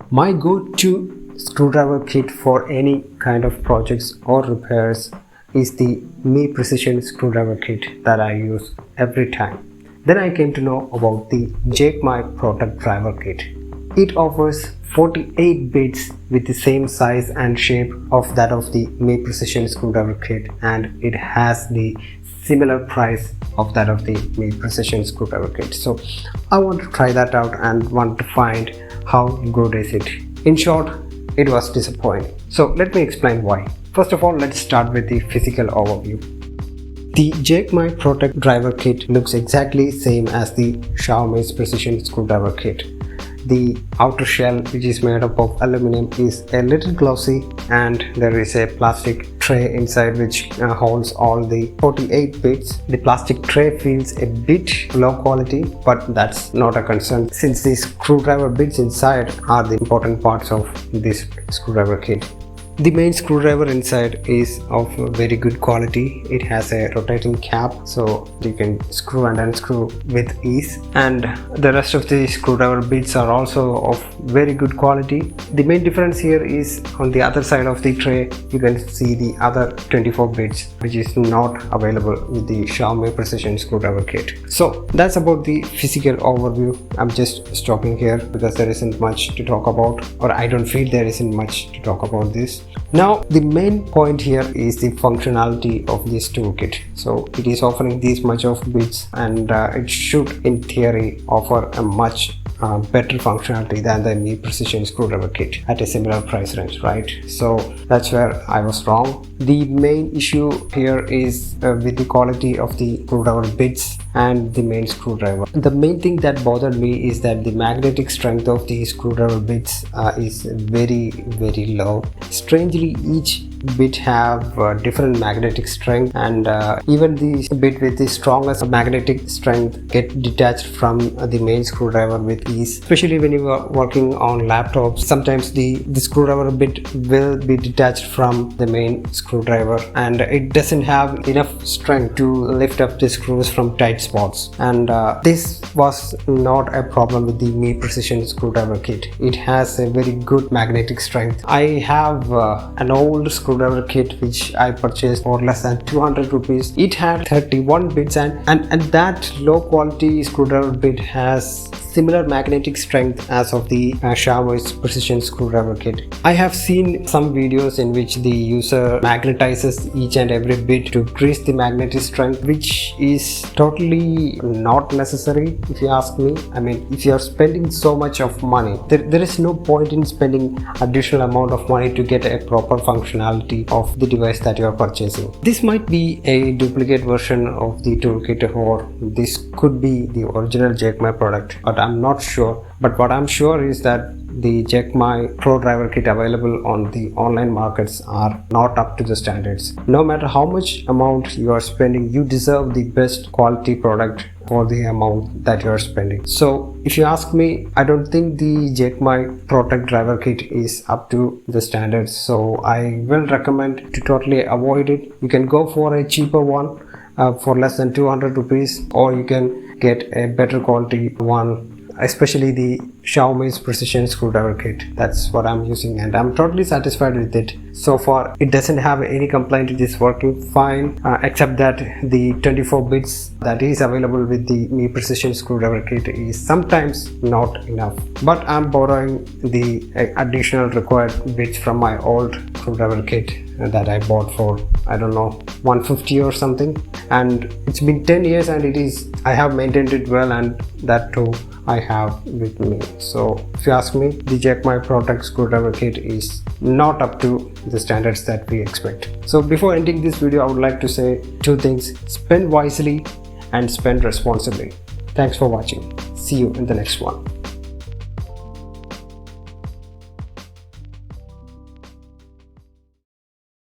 My go-to screwdriver kit for any kind of projects or repairs is the AKEMY precision screwdriver kit that I use every time. Then I came to know about the Jakemy product driver kit. It offers 48 bits with the same size and shape of that of the AKEMY precision screwdriver kit, and it has the similar price of that of the AKEMY precision screwdriver kit. So I want to try that out and want to find how good is it. In short, it was disappointing. So let me explain why. First of all, let's start with the physical overview. The Jakemy product driver kit looks exactly same as the Xiaomi's precision screwdriver kit. The outer shell, which is made up of aluminum, is a little glossy, and there is a plastic tray inside which holds all the 48 bits. The plastic tray feels a bit low quality, but that's not a concern since the screwdriver bits inside are the important parts of this screwdriver kit. The main screwdriver inside is of very good quality. It has a rotating cap, so you can screw and unscrew with ease, and the rest of the screwdriver bits are also of very good quality. The main difference here is on the other side of the tray you can see the other 24 bits, which is not available with the Xiaomi precision screwdriver kit. So that's about the physical overview. I'm just stopping here because there isn't much to talk about, or I don't feel there isn't much to talk about this. Now the main point here is the functionality of this toolkit. So it is offering this much of bits, and it should in theory offer a much better functionality than the AKEMY precision screwdriver kit at a similar price range, right? So that's where I was wrong. The main issue here is with the quality of the screwdriver bits and the main screwdriver. The main thing that bothered me is that the magnetic strength of the screwdriver bits is very low. Strangely, each bit have different magnetic strength, and even the bit with the strongest magnetic strength get detached from the main screwdriver with ease. Especially when you are working on laptops, sometimes the screwdriver bit will be detached from the main screwdriver, and it doesn't have enough strength to lift up the screws from tight spots. And this was not a problem with the AKEMY precision screwdriver kit. It has a very good magnetic strength. I have an old screwdriver kit which I purchased for less than 200 rupees. It had 31 bits, and that low quality screwdriver bit has similar magnetic strength as of the Xiaomi's precision screwdriver kit. I have seen some videos in which the user magnetizes each and every bit to increase the magnetic strength, which is totally not necessary if you ask me. I mean, if you are spending so much of money, there is no point in spending additional amount of money to get a proper functionality of the device that you are purchasing. This might be a duplicate version of the toolkit, or this could be the original Jakemy product, but I'm not sure. But what I'm sure is that the Jakemy Pro driver kit available on the online markets are not up to the standards. No matter how much amount you are spending, you deserve the best quality product for the amount that you are spending. So if you ask me, I don't think the Jakemy product driver kit is up to the standards, so I will recommend to totally avoid it. You can go for a cheaper one for less than 200 rupees, or you can get a better quality one, especially the Xiaomi's precision screwdriver kit. That's what I'm using, and I'm totally satisfied with it. So far it doesn't have any complaint. It is working fine, except that the 24 bits that is available with the AKEMY precision screwdriver kit is sometimes not enough. But I'm borrowing the additional required bits from my old screwdriver kit that I bought for, I don't know, 150 or something, and it's been 10 years and I have maintained it well, and that too I have with me. So if you ask me, the Jakemy product screwdriver kit is not up to the standards that we expect. So before ending this video, I would like to say two things: spend wisely and spend responsibly. Thanks for watching. See you in the next one.